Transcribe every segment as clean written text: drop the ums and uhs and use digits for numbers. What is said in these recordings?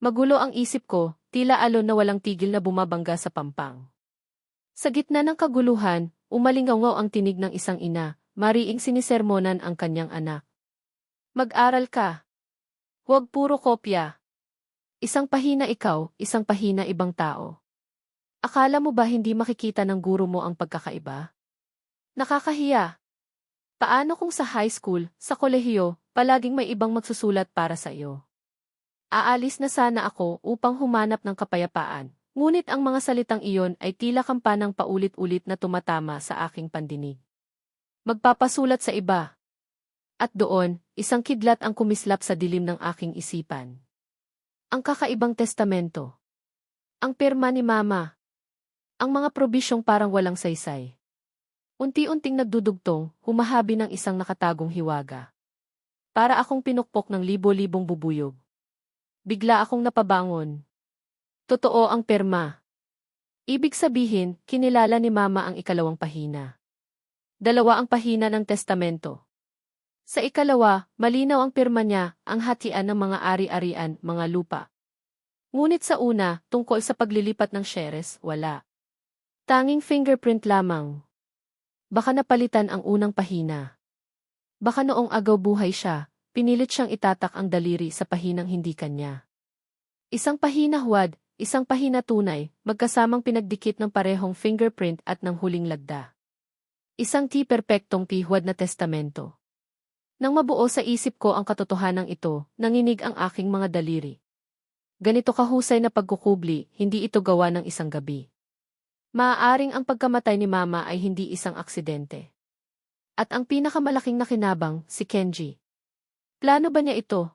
Magulo ang isip ko, tila alon na walang tigil na bumabangga sa pampang. Sa gitna ng kaguluhan, umalingaw ang tinig ng isang ina, mariing sinisermonan ang kanyang anak. Mag-aral ka. Huwag puro kopya. Isang pahina ikaw, isang pahina ibang tao. Akala mo ba hindi makikita ng guro mo ang pagkakaiba? Nakakahiya. Paano kung sa high school, sa kolehiyo, palaging may ibang magsusulat para sa iyo? Aalis na sana ako upang humanap ng kapayapaan, ngunit ang mga salitang iyon ay tila kampanang paulit-ulit na tumatama sa aking pandinig. Magpapasulat sa iba. At doon, isang kidlat ang kumislap sa dilim ng aking isipan. Ang kakaibang testamento. Ang pirma ni Mama. Ang mga probisyong parang walang saysay. Unti-unting nagdudugtong, humahabi ng isang nakatagong hiwaga. Para akong pinukpok ng libo-libong bubuyog. Bigla akong napabangon. Totoo ang pirma. Ibig sabihin, kinilala ni Mama ang ikalawang pahina. Dalawa ang pahina ng testamento. Sa ikalawa, malinaw ang pirma niya, ang hatian ng mga ari-arian, mga lupa. Ngunit sa una, tungkol sa paglilipat ng shares, wala. Tanging fingerprint lamang. Baka napalitan ang unang pahina. Baka noong agaw buhay siya, pinilit siyang itatak ang daliri sa pahinang hindi kanya. Isang pahina huwad, isang pahina tunay, magkasamang pinagdikit ng parehong fingerprint at ng huling lagda. Isang perpektong huwad na testamento. Nang mabuo sa isip ko ang katotohanan ito, nanginig ang aking mga daliri. Ganito kahusay na pagkukubli, hindi ito gawa ng isang gabi. Maaaring ang pagkamatay ni Mama ay hindi isang aksidente. At ang pinakamalaking nakinabang, si Kenji. Plano ba niya ito?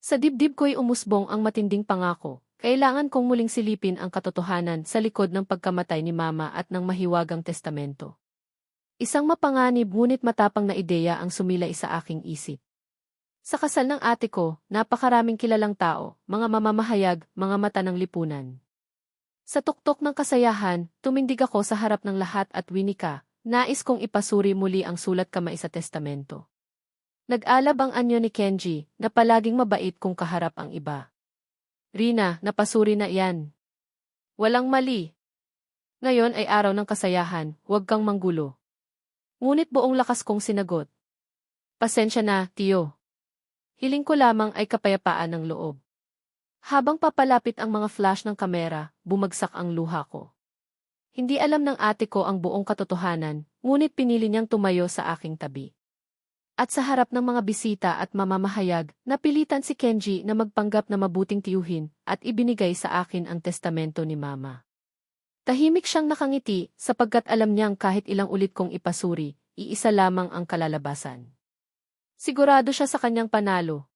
Sa dibdib ko'y umusbong ang matinding pangako. Kailangan kong muling silipin ang katotohanan sa likod ng pagkamatay ni Mama at ng mahiwagang testamento. Isang mapanganib ngunit matapang na ideya ang sumilay sa aking isip. Sa kasal ng ate ko, napakaraming kilalang tao, mga mamamahayag, mga mata ng lipunan. Sa tuktok ng kasayahan, tumindig ako sa harap ng lahat at winika, nais kong ipasuri muli ang sulat kamay sa testamento. Nag-alab ang anyo ni Kenji, na palaging mabait kung kaharap ang iba. Rina, napasuri na yan. Walang mali. Ngayon ay araw ng kasayahan, huwag kang manggulo. Ngunit buong lakas kong sinagot. Pasensya na, tiyo. Hiling ko lamang ay kapayapaan ng loob. Habang papalapit ang mga flash ng kamera, bumagsak ang luha ko. Hindi alam ng ate ko ang buong katotohanan, ngunit pinili niyang tumayo sa aking tabi. At sa harap ng mga bisita at mamamahayag, napilitan si Kenji na magpanggap na mabuting tiyuhin at ibinigay sa akin ang testamento ni Mama. Tahimik siyang nakangiti sapagkat alam niyang kahit ilang ulit kong ipasuri, iisa lamang ang kalalabasan. Sigurado siya sa kanyang panalo.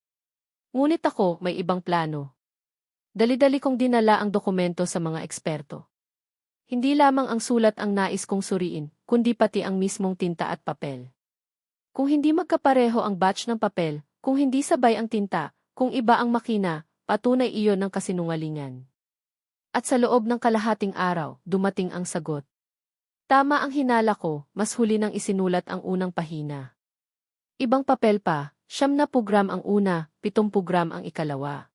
Ngunit ako may ibang plano. Dali-dali kong dinala ang dokumento sa mga eksperto. Hindi lamang ang sulat ang nais kong suriin, kundi pati ang mismong tinta at papel. Kung hindi magkapareho ang batch ng papel, kung hindi sabay ang tinta, kung iba ang makina, patunay iyon ng kasinungalingan. At sa loob ng kalahating araw, dumating ang sagot. Tama ang hinala ko, mas huli nang isinulat ang unang pahina. Ibang papel pa, 70 gram ang una, 70 gram ang ikalawa.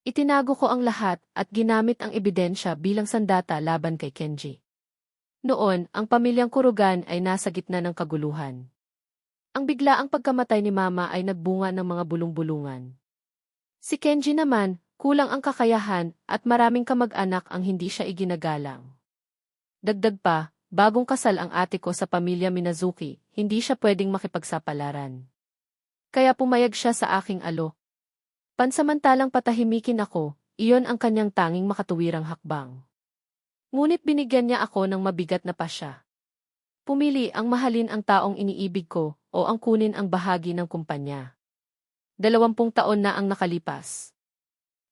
Itinago ko ang lahat at ginamit ang ebidensya bilang sandata laban kay Kenji. Noon, ang pamilyang Kurugan ay nasa gitna ng kaguluhan. Ang biglaang pagkamatay ni Mama ay nagbunga ng mga bulong-bulungan. Si Kenji naman, kulang ang kakayahan at maraming kamag-anak ang hindi siya iginagalang. Dagdag pa, bagong kasal ang ate ko sa pamilya Minazuki, hindi siya pwedeng makipagsapalaran. Kaya pumayag siya sa aking alok. Pansamantalang patahimikin ako, iyon ang kanyang tanging makatuwirang hakbang. Ngunit binigyan niya ako ng mabigat na pasya. Pumili ang mahalin ang taong iniibig ko o ang kunin ang bahagi ng kumpanya. 20 taon na ang nakalipas.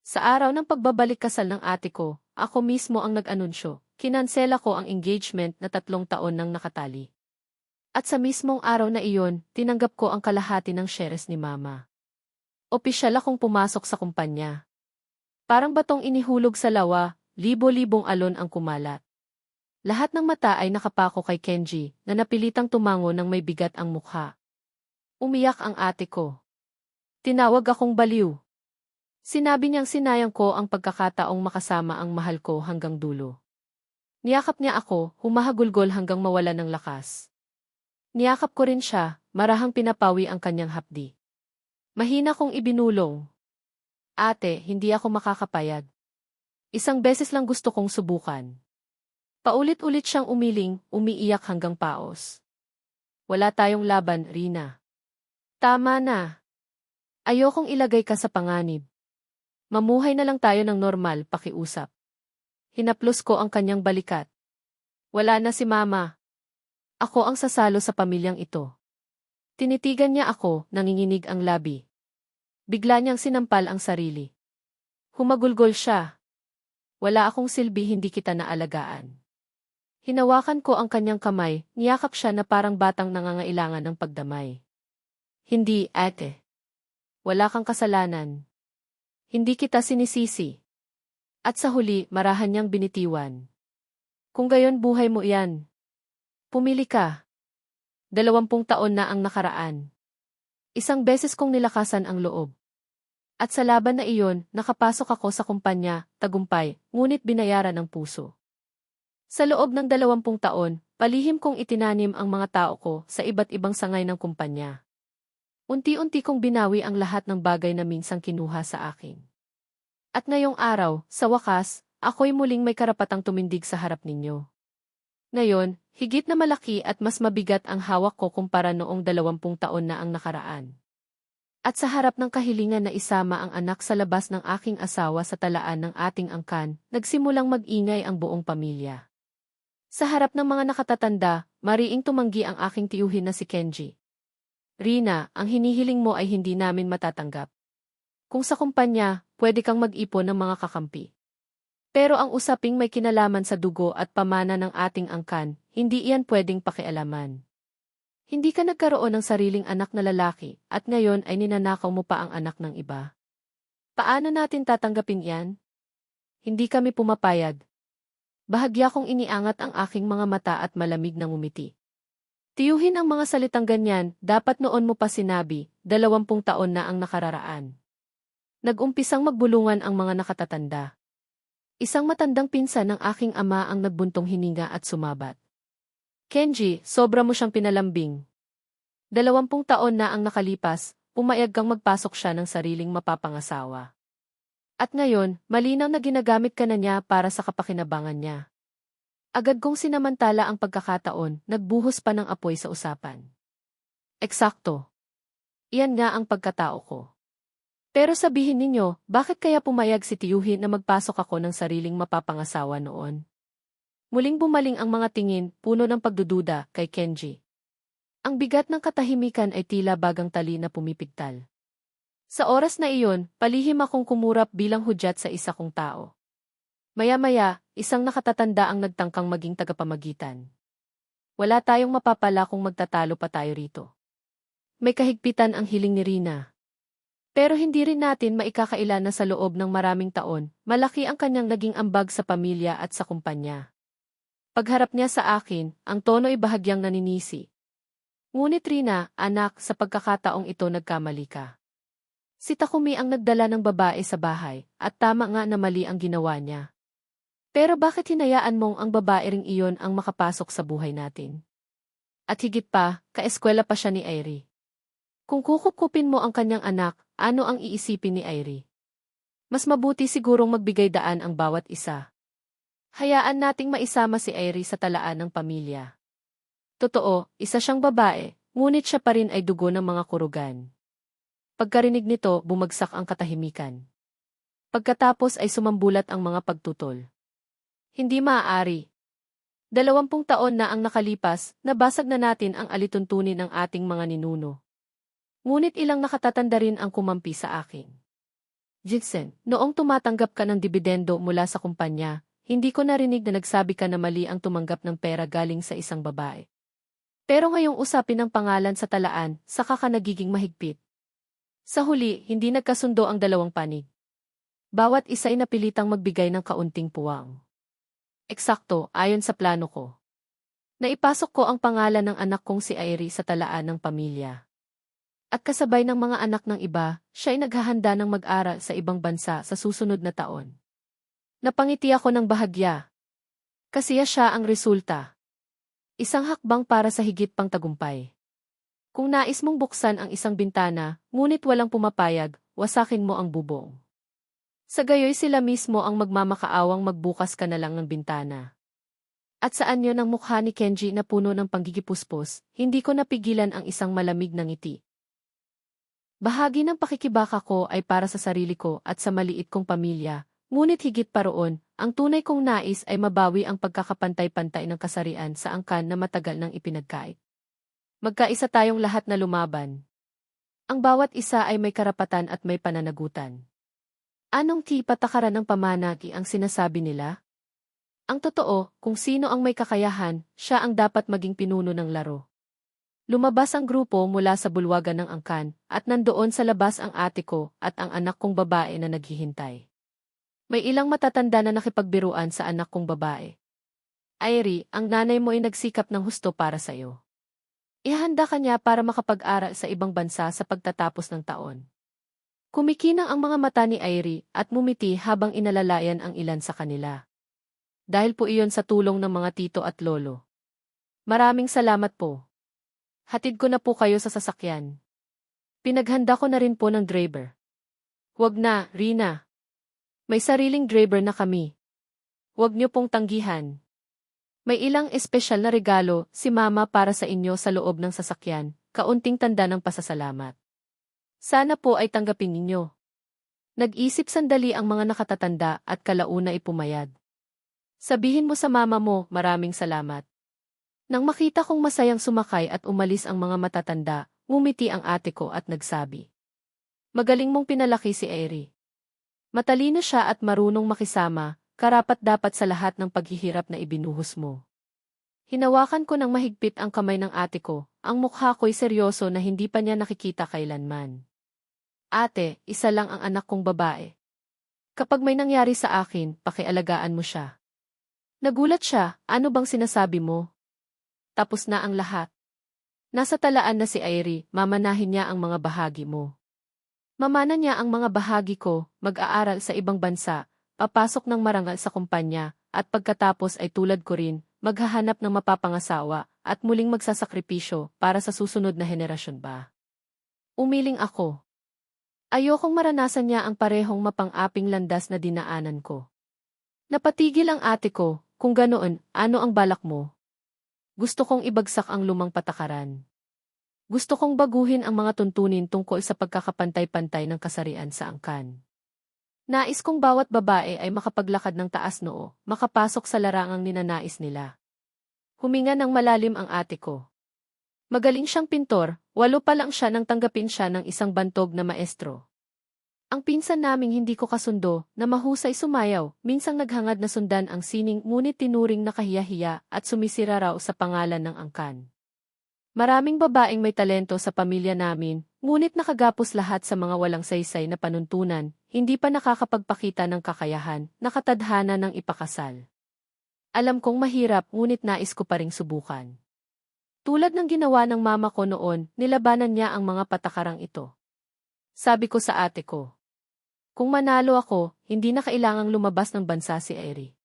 Sa araw ng pagbabalik kasal ng ate ko, ako mismo ang nag-anunsyo, kinansela ko ang engagement na 3 taon nang nakatali. At sa mismong araw na iyon, tinanggap ko ang kalahati ng shares ni Mama. Opisyal akong pumasok sa kumpanya. Parang batong inihulog sa lawa, libo-libong alon ang kumalat. Lahat ng mata ay nakapako kay Kenji na napilitang tumango ng may bigat ang mukha. Umiyak ang ate ko. Tinawag akong baliw. Sinabi niyang sinayang ko ang pagkakataong makasama ang mahal ko hanggang dulo. Niyakap niya ako, humahagulgol hanggang mawala ng lakas. Niyakap ko rin siya, marahang pinapawi ang kanyang hapdi. Mahina kong ibinulong. Ate, hindi ako makakapayag. Isang beses lang gusto kong subukan. Paulit-ulit siyang umiiyak hanggang paos. Wala tayong laban, Rina. Tama na. Ayokong ilagay ka sa panganib. Mamuhay na lang tayo ng normal, pakiusap. Hinaplos ko ang kanyang balikat. Wala na si Mama. Ako ang sasalo sa pamilyang ito. Tinitigan niya ako, nanginginig ang labi. Bigla niyang sinampal ang sarili. Humagulgol siya. Wala akong silbi, hindi kita naalagaan. Hinawakan ko ang kanyang kamay, niyakap siya na parang batang nangangailangan ng pagdamay. Hindi, ate. Wala kang kasalanan. Hindi kita sinisisi. At sa huli, marahan niyang binitiwan. Kung gayon buhay mo yan. Pumili ka. 20 taon na ang nakaraan. Isang beses kong nilakasan ang loob. At sa laban na iyon, nakapasok ako sa kumpanya, tagumpay, ngunit binayaran ng puso. Sa loob ng 20 taon, palihim kong itinanim ang mga tao ko sa iba't ibang sangay ng kumpanya. Unti-unti kong binawi ang lahat ng bagay na minsang kinuha sa akin. At ngayong araw, sa wakas, ako'y muling may karapatang tumindig sa harap ninyo. Ngayon, higit na malaki at mas mabigat ang hawak ko kumpara noong 20 taon na ang nakaraan. At sa harap ng kahilingan na isama ang anak sa labas ng aking asawa sa talaan ng ating angkan, nagsimulang mag-ingay ang buong pamilya. Sa harap ng mga nakatatanda, mariing tumanggi ang aking tiyuhin na si Kenji. Rina, ang hinihiling mo ay hindi namin matatanggap. Kung sa kumpanya, pwede kang mag-ipon ng mga kakampi. Pero ang usaping may kinalaman sa dugo at pamana ng ating angkan, hindi iyan pwedeng pakialaman. Hindi ka nagkaroon ng sariling anak na lalaki, at ngayon ay ninanakaw mo pa ang anak ng iba. Paano natin tatanggapin yan? Hindi kami pumapayag. Bahagya kong iniangat ang aking mga mata at malamig na ngumiti. Tiyuhin ang mga salitang ganyan, dapat noon mo pa sinabi, 20 taon na ang nakararaan. Nag-umpisang magbulungan ang mga nakatatanda. Isang matandang pinsan ng aking ama ang nagbuntong hininga at sumabat. Kenji, sobra mo siyang pinalambing. 20 taon na ang nakalipas, pumayag kang magpasok siya ng sariling mapapangasawa. At ngayon, malinaw na ginagamit ka na niya para sa kapakinabangan niya. Agad kong sinamantala ang pagkakataon, nagbuhos pa ng apoy sa usapan. Eksakto. Iyan nga ang pagkatao ko. Pero sabihin ninyo, bakit kaya pumayag si tiyuhin na magpasok ako ng sariling mapapangasawa noon? Muling bumaling ang mga tingin, puno ng pagdududa, kay Kenji. Ang bigat ng katahimikan ay tila bagang tali na pumipigtal. Sa oras na iyon, palihim akong kumurap bilang hudyat sa isa kong tao. Maya-maya, isang nakatatanda ang nagtangkang maging tagapamagitan. Wala tayong mapapala kung magtatalo pa tayo rito. May kahigpitan ang hiling ni Rina. Pero hindi rin natin maikakaila na sa loob ng maraming taon, malaki ang kanyang naging ambag sa pamilya at sa kumpanya. Pagharap niya sa akin, ang tono ay bahagyang naninisi. Ngunit Rina, anak, sa pagkakataong ito nagkamali ka. Si Takumi ang nagdala ng babae sa bahay, at tama nga na mali ang ginawa niya. Pero bakit hinayaan mong ang babae ring iyon ang makapasok sa buhay natin? At higit pa, kaeskwela pa siya ni Airi. Kung kukupkupin mo ang kanyang anak, ano ang iisipin ni Airi? Mas mabuti sigurong magbigay daan ang bawat isa. Hayaan nating maisama si Airi sa talaan ng pamilya. Totoo, isa siyang babae, ngunit siya pa rin ay dugo ng mga kurugan. Pagkarinig nito, bumagsak ang katahimikan. Pagkatapos ay sumambulat ang mga pagtutol. Hindi maaari. 20 taon na ang nakalipas, nabasag na natin ang alituntunin ng ating mga ninuno. Ngunit ilang nakatatanda rin ang kumampi sa akin. Jixen, noong tumatanggap ka ng dibidendo mula sa kumpanya, hindi ko narinig na nagsabi ka na mali ang tumanggap ng pera galing sa isang babae. Pero ngayong usapin ng pangalan sa talaan, saka ka nagiging mahigpit. Sa huli, hindi nagkasundo ang dalawang panig. Bawat isa ay napilitang magbigay ng kaunting puwang. Eksakto, ayon sa plano ko. Naipasok ko ang pangalan ng anak kong si Airi sa talaan ng pamilya. At kasabay ng mga anak ng iba, siya ay naghahanda ng mag-aral sa ibang bansa sa susunod na taon. Napangiti ako ng bahagya. Kasiya siya ang resulta. Isang hakbang para sa higit pang tagumpay. Kung nais mong buksan ang isang bintana, ngunit walang pumapayag, wasakin mo ang bubong. Sa gayoy sila mismo ang magmamakaawang magbukas ka na lang ng bintana. At sa anyo ng mukha ni Kenji na puno ng panggigipuspos, hindi ko napigilan ang isang malamig na ngiti. Bahagi ng pakikibaka ko ay para sa sarili ko at sa maliit kong pamilya, ngunit higit pa roon, ang tunay kong nais ay mabawi ang pagkakapantay-pantay ng kasarian sa angkan na matagal nang ipinagkait. Magkaisa tayong lahat na lumaban. Ang bawat isa ay may karapatan at may pananagutan. Anong patakaran ng pamanagi ang sinasabi nila? Ang totoo, kung sino ang may kakayahan, siya ang dapat maging pinuno ng laro. Lumabas ang grupo mula sa bulwagan ng angkan, at nandoon sa labas ang ate ko at ang anak kong babae na naghihintay. May ilang matatanda na nakipagbiruan sa anak kong babae. Airi, ang nanay mo ay nagsikap ng husto para sa iyo. Ihanda ka niya para makapag-aral sa ibang bansa sa pagtatapos ng taon. Kumikinang ang mga mata ni Airi at mumiti habang inalalayan ang ilan sa kanila. Dahil po iyon sa tulong ng mga tito at lolo. Maraming salamat po. Hatid ko na po kayo sa sasakyan. Pinaghanda ko na rin po ng driver. Huwag na, Rina. May sariling driver na kami. Huwag niyo pong tanggihan. May ilang espesyal na regalo si Mama para sa inyo sa loob ng sasakyan, kaunting tanda ng pasasalamat. Sana po ay tanggapin ninyo. Nag-isip sandali ang mga nakatatanda at kalauna ay pumayag. Sabihin mo sa mama mo, maraming salamat. Nang makita kong masayang sumakay at umalis ang mga matatanda, ngumiti ang ate ko at nagsabi. Magaling mong pinalaki si Airi. Matalino siya at marunong makisama, karapat-dapat sa lahat ng paghihirap na ibinuhos mo. Hinawakan ko ng mahigpit ang kamay ng ate ko, ang mukha ko'y seryoso na hindi pa niya nakikita kailanman. Ate, isa lang ang anak kong babae. Kapag may nangyari sa akin, pakialagaan mo siya. Nagulat siya, ano bang sinasabi mo? Tapos na ang lahat. Nasa talaan na si Airi, mamanahin niya ang mga bahagi mo. Mamana niya ang mga bahagi ko, mag-aaral sa ibang bansa, papasok ng marangal sa kumpanya, at pagkatapos ay tulad ko rin, maghahanap ng mapapangasawa, at muling magsasakripisyo para sa susunod na henerasyon ba. Umiling ako. Ayokong maranasan niya ang parehong mapang-aping landas na dinaanan ko. Napatigil ang ate ko, kung ganoon, ano ang balak mo? Gusto kong ibagsak ang lumang patakaran. Gusto kong baguhin ang mga tuntunin tungkol sa pagkakapantay-pantay ng kasarian sa angkan. Nais kong bawat babae ay makapaglakad ng taas noo, makapasok sa larangang ninanais nila. Huminga ng malalim ang ate ko. Magaling siyang pintor, 8 pa lang siya nang tanggapin siya ng isang bantog na maestro. Ang pinsan naming hindi ko kasundo, na mahusay sumayaw, minsang naghangad na sundan ang sining ngunit tinuring na kahiya-hiya at sumisira raw sa pangalan ng angkan. Maraming babaeng may talento sa pamilya namin, ngunit nakagapos lahat sa mga walang saysay na panuntunan, hindi pa nakakapagpakita ng kakayahan, nakatadhana ng ipakasal. Alam kong mahirap ngunit nais ko pa ring subukan. Tulad ng ginawa ng mama ko noon, nilabanan niya ang mga patakarang ito. Sabi ko sa ate ko, kung manalo ako, hindi na kailangang lumabas ng bansa si Airi.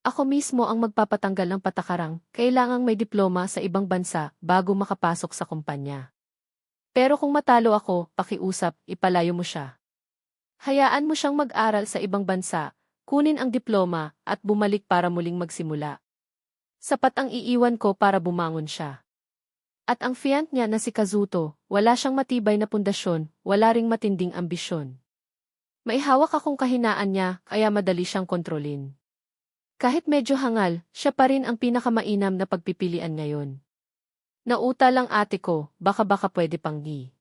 Ako mismo ang magpapatanggal ng patakarang, kailangang may diploma sa ibang bansa bago makapasok sa kumpanya. Pero kung matalo ako, pakiusap, ipalayo mo siya. Hayaan mo siyang mag-aral sa ibang bansa, kunin ang diploma, at bumalik para muling magsimula. Sapat ang iiwan ko para bumangon siya. At ang fiant niya na si Kazuto, wala siyang matibay na pundasyon, wala ring matinding ambisyon. May hawak akong kahinaan niya, kaya madali siyang kontrolin. Kahit medyo hangal, siya pa rin ang pinakamainam na pagpipilian ngayon. Nauta lang ate ko, baka pwede panggi.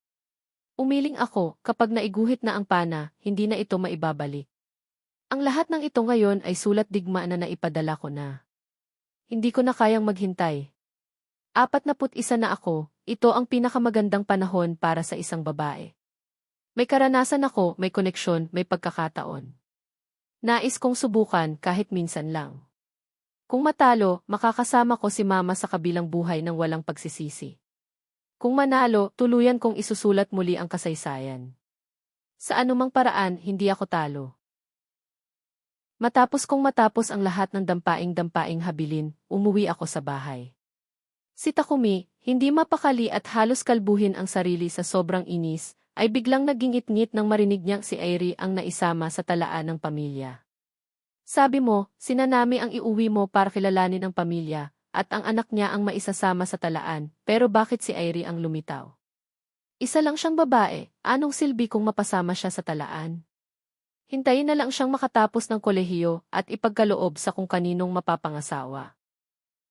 Umiling ako, kapag naiguhit na ang pana, hindi na ito maibabalik. Ang lahat ng ito ngayon ay sulat digma na naipadala ko na. Hindi ko na kayang maghintay. 41 na ako, ito ang pinakamagandang panahon para sa isang babae. May karanasan ako, may koneksyon, may pagkakataon. Nais kong subukan kahit minsan lang. Kung matalo, makakasama ko si mama sa kabilang buhay ng walang pagsisisi. Kung manalo, tuluyan kong isusulat muli ang kasaysayan. Sa anumang paraan, hindi ako talo. Matapos ang lahat ng dampaing-dampaing habilin, umuwi ako sa bahay. Si Takumi, hindi mapakali at halos kalbuhin ang sarili sa sobrang inis, ay biglang nagingit-ngit nang marinig niyang si Airi ang naisama sa talaan ng pamilya. Sabi mo, sina Nami ang iuwi mo para kilalanin ang pamilya, at ang anak niya ang maisasama sa talaan, pero bakit si Airi ang lumitaw? Isa lang siyang babae, anong silbi kung mapasama siya sa talaan? Hintayin na lang siyang makatapos ng kolehiyo at ipagkaloob sa kung kaninong mapapangasawa.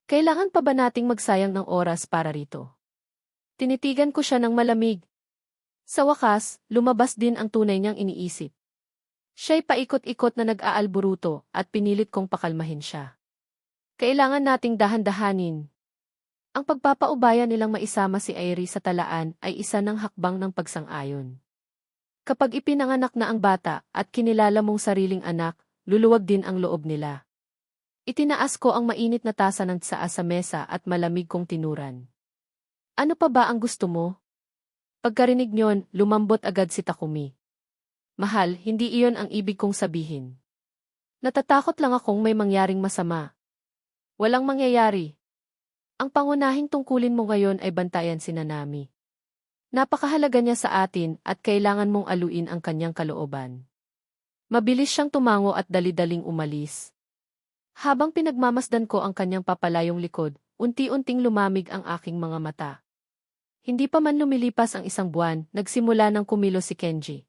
Kailangan pa ba nating magsayang ng oras para rito? Tinitigan ko siya ng malamig. Sa wakas, lumabas din ang tunay niyang iniisip. Siya'y paikot-ikot na nag-aalburuto at pinilit kong pakalmahin siya. Kailangan nating dahan-dahanin. Ang pagpapaubayan nilang maisama si Airi sa talaan ay isa ng hakbang ng pagsang-ayon. Kapag ipinanganak na ang bata at kinilala mong sariling anak, luluwag din ang loob nila. Itinaas ko ang mainit na tasa ng tsaa sa mesa at malamig kong tinuran. Ano pa ba ang gusto mo? Pagkarinig niyon, lumambot agad si Takumi. Mahal, hindi iyon ang ibig kong sabihin. Natatakot lang akong may mangyaring masama. Walang mangyayari. Ang pangunahing tungkulin mo ngayon ay bantayan si Nami. Napakahalaga niya sa atin at kailangan mong aluin ang kanyang kalooban. Mabilis siyang tumango at dali-daling umalis. Habang pinagmamasdan ko ang kanyang papalayong likod, unti-unting lumamig ang aking mga mata. Hindi pa man lumilipas ang isang buwan, nagsimula ng kumilos si Kenji.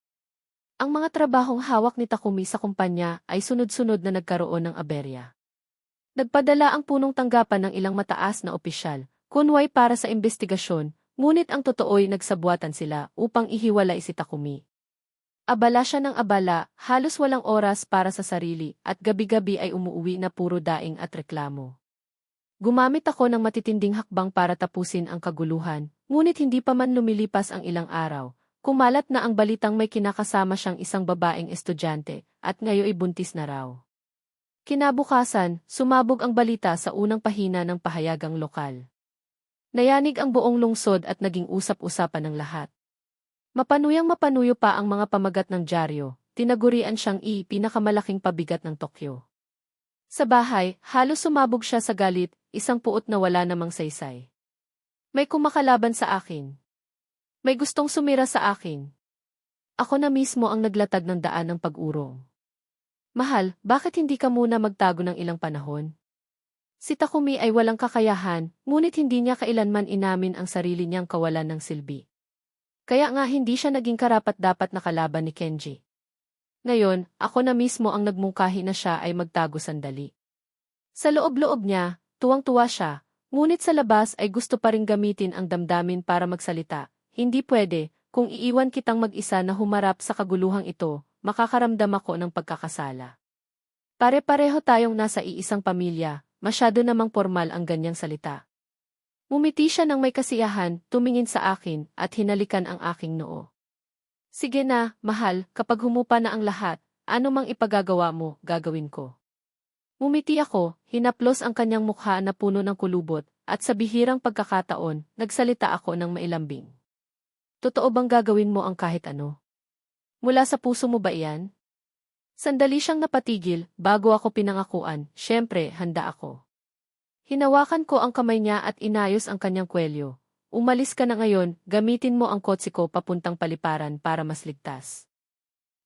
Ang mga trabahong hawak ni Takumi sa kumpanya ay sunod-sunod na nagkaroon ng aberya. Nagpadala ang punong tanggapan ng ilang mataas na opisyal, kunway para sa investigasyon, ngunit ang totoo'y nagsabuatan sila upang ihiwalay si Takumi. Abala siya ng abala, halos walang oras para sa sarili, at gabi-gabi ay umuuwi na puro daing at reklamo. Gumamit ako ng matitinding hakbang para tapusin ang kaguluhan, ngunit hindi pa man lumilipas ang ilang araw, kumalat na ang balitang may kinakasama siyang isang babaeng estudyante, at ngayoy buntis na raw. Kinabukasan, sumabog ang balita sa unang pahina ng pahayagang lokal. Nayanig ang buong lungsod at naging usap-usapan ng lahat. Mapanuyang mapanuyo pa ang mga pamagat ng dyaryo, tinagurian siyang pinakamalaking pabigat ng Tokyo. Sa bahay, halos sumabog siya sa galit, isang puot na wala namang saysay. May kumakalaban sa akin. May gustong sumira sa akin. Ako na mismo ang naglatag ng daan ng pag-urong. Mahal, bakit hindi ka muna magtago ng ilang panahon? Si Takumi ay walang kakayahan, ngunit hindi niya kailanman inamin ang sarili niyang kawalan ng silbi. Kaya nga hindi siya naging karapat-dapat na kalaban ni Kenji. Ngayon, ako na mismo ang nagmungkahi na siya ay magtago sandali. Sa loob-loob niya, tuwang-tuwa siya, ngunit sa labas ay gusto pa ring gamitin ang damdamin para magsalita. Hindi pwede, kung iiwan kitang mag-isa na humarap sa kaguluhang ito, makakaramdam ako ng pagkakasala. Pare-pareho tayong nasa iisang pamilya. Masyado namang formal ang ganyang salita. Mumiti siya ng may kasiyahan, tumingin sa akin, at hinalikan ang aking noo. Sige na, mahal, kapag humupa na ang lahat, ano mang ipagagawa mo, gagawin ko. Mumiti ako, hinaplos ang kanyang mukha na puno ng kulubot, at sa bihirang pagkakataon, nagsalita ako ng mailambing. Totoo bang gagawin mo ang kahit ano? Mula sa puso mo ba iyan? Sandali siyang napatigil, bago ako pinangakuan, syempre, handa ako. Hinawakan ko ang kamay niya at inayos ang kanyang kwelyo. Umalis ka na ngayon, gamitin mo ang kotse ko papuntang paliparan para mas ligtas.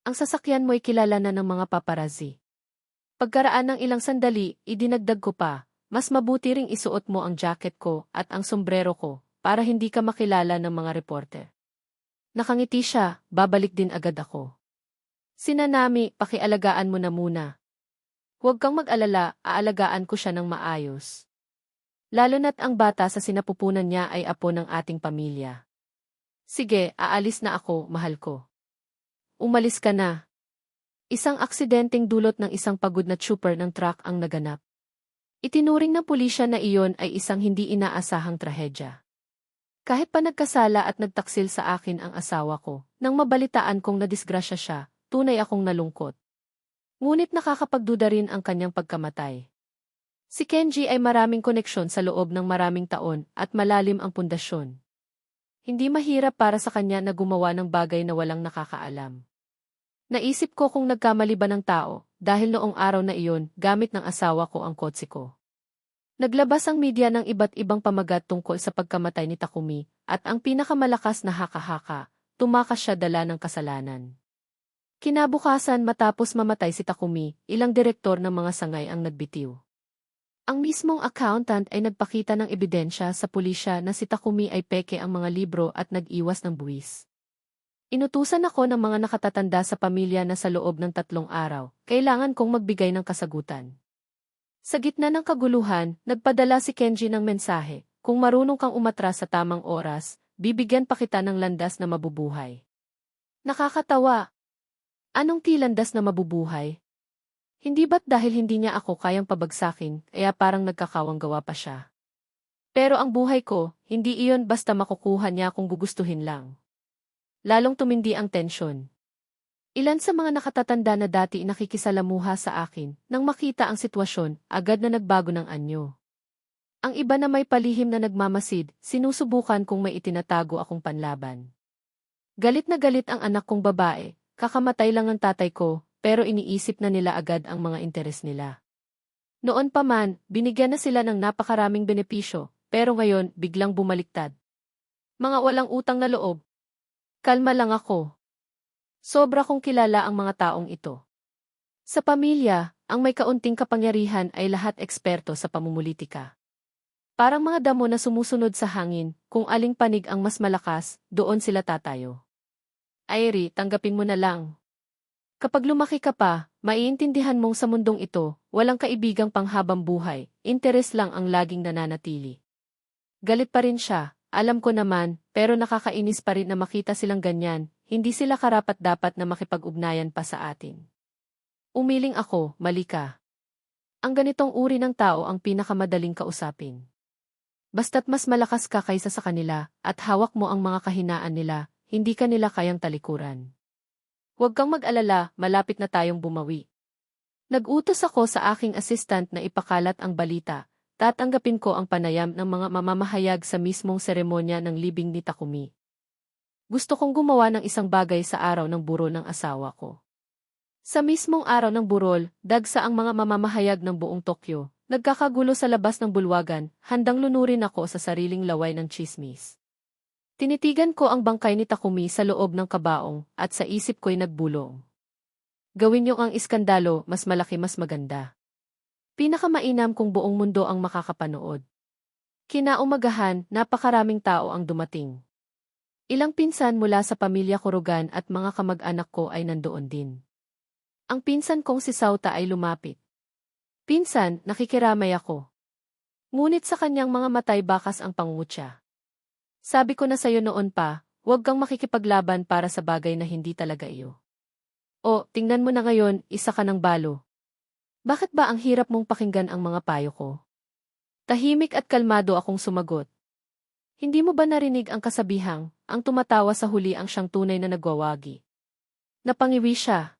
Ang sasakyan mo'y kilala na ng mga paparazzi. Pagkaraan ng ilang sandali, idinagdag ko pa, mas mabuti ring isuot mo ang jacket ko at ang sombrero ko, para hindi ka makilala ng mga reporter. Nakangiti siya, babalik din agad ako. Sina Nami, pakialagaan mo na muna. Huwag kang mag-alala, aalagaan ko siya ng maayos. Lalo na't ang bata sa sinapupunan niya ay apo ng ating pamilya. Sige, aalis na ako, mahal ko. Umalis ka na. Isang aksidenteng dulot ng isang pagod na trooper ng truck ang naganap. Itinuring ng pulisya na iyon ay isang hindi inaasahang trahedya. Kahit pa nagkasala at nagtaksil sa akin ang asawa ko, nang mabalitaan kong nadisgrasya siya, tunay akong nalungkot. Ngunit nakakapagduda rin ang kanyang pagkamatay. Si Kenji ay maraming koneksyon sa loob ng maraming taon at malalim ang pundasyon. Hindi mahirap para sa kanya na gumawa ng bagay na walang nakakaalam. Naisip ko kung nagkamali ba ng tao, dahil noong araw na iyon, gamit ng asawa ko ang kotse ko. Naglabas ang media ng iba't ibang pamagat tungkol sa pagkamatay ni Takumi, at ang pinakamalakas na haka-haka, tumakas siya dala ng kasalanan. Kinabukasan matapos mamatay si Takumi, ilang direktor ng mga sangay ang nagbitiw. Ang mismong accountant ay nagpakita ng ebidensya sa pulisya na si Takumi ay peke ang mga libro at nag-iwas ng buwis. Inutusan ako ng mga nakatatanda sa pamilya na sa loob ng 3 araw, kailangan kong magbigay ng kasagutan. Sa gitna ng kaguluhan, nagpadala si Kenji ng mensahe, kung marunong kang umatras sa tamang oras, bibigyan pa kita ng landas na mabubuhay. Nakakatawa. Anong landas na mabubuhay? Hindi ba't dahil hindi niya ako kayang pabagsakin, kaya parang nagkakawang gawa pa siya? Pero ang buhay ko, hindi iyon basta makukuha niya kung gugustuhin lang. Lalong tumindi ang tensyon. Ilan sa mga nakatatanda na dati nakikisalamuha sa akin, nang makita ang sitwasyon, agad na nagbago ng anyo. Ang iba na may palihim na nagmamasid, sinusubukan kung may itinatago akong panlaban. Galit na galit ang anak kong babae, kakamatay lang ang tatay ko, pero iniisip na nila agad ang mga interes nila. Noon pa man, binigyan na sila ng napakaraming benepisyo, pero ngayon, biglang bumaliktad. Mga walang utang na loob. Kalma lang ako. Sobra kong kilala ang mga taong ito. Sa pamilya, ang may kaunting kapangyarihan ay lahat eksperto sa pamumulitika. Parang mga damo na sumusunod sa hangin, kung aling panig ang mas malakas, doon sila tatayo. Airi, tanggapin mo na lang. Kapag lumaki ka pa, maiintindihan mong sa mundong ito, walang kaibigang panghabang buhay, interes lang ang laging nananatili. Galit pa rin siya, alam ko naman, pero nakakainis pa rin na makita silang ganyan, hindi sila karapat-dapat na makipag-ugnayan pa sa atin. Umiling ako, mali ka. Ang ganitong uri ng tao ang pinakamadaling kausapin. Basta't mas malakas ka kaysa sa kanila, at hawak mo ang mga kahinaan nila, hindi ka nila kayang talikuran. Huwag kang mag-alala, malapit na tayong bumawi. Nag-utos ako sa aking assistant na ipakalat ang balita, tatanggapin ko ang panayam ng mga mamamahayag sa mismong seremonya ng libing ni Takumi. Gusto kong gumawa ng isang bagay sa araw ng burol ng asawa ko. Sa mismong araw ng burol, dagsa ang mga mamamahayag ng buong Tokyo, nagkakagulo sa labas ng bulwagan, handang lunurin ako sa sariling laway ng tsismis. Tinitigan ko ang bangkay ni Takumi sa loob ng kabaong, at sa isip ko'y nagbulong. Gawin niyo ang iskandalo, mas malaki mas maganda. Pinakamainam kung buong mundo ang makakapanood. Kinaumagahan, napakaraming tao ang dumating. Ilang pinsan mula sa pamilya Kurugan at mga kamag-anak ko ay nandoon din. Ang pinsan kong si Sauta ay lumapit. Pinsan, nakikiramay ako. Ngunit sa kanyang mga matay bakas ang pangungutya. Sabi ko na sa'yo noon pa, huwag kang makikipaglaban para sa bagay na hindi talaga iyo. O, tingnan mo na ngayon, isa ka ng balo. Bakit ba ang hirap mong pakinggan ang mga payo ko? Tahimik at kalmado akong sumagot. Hindi mo ba narinig ang kasabihang, ang tumatawa sa huli ang siyang tunay na nagwawagi? Napangiwi siya.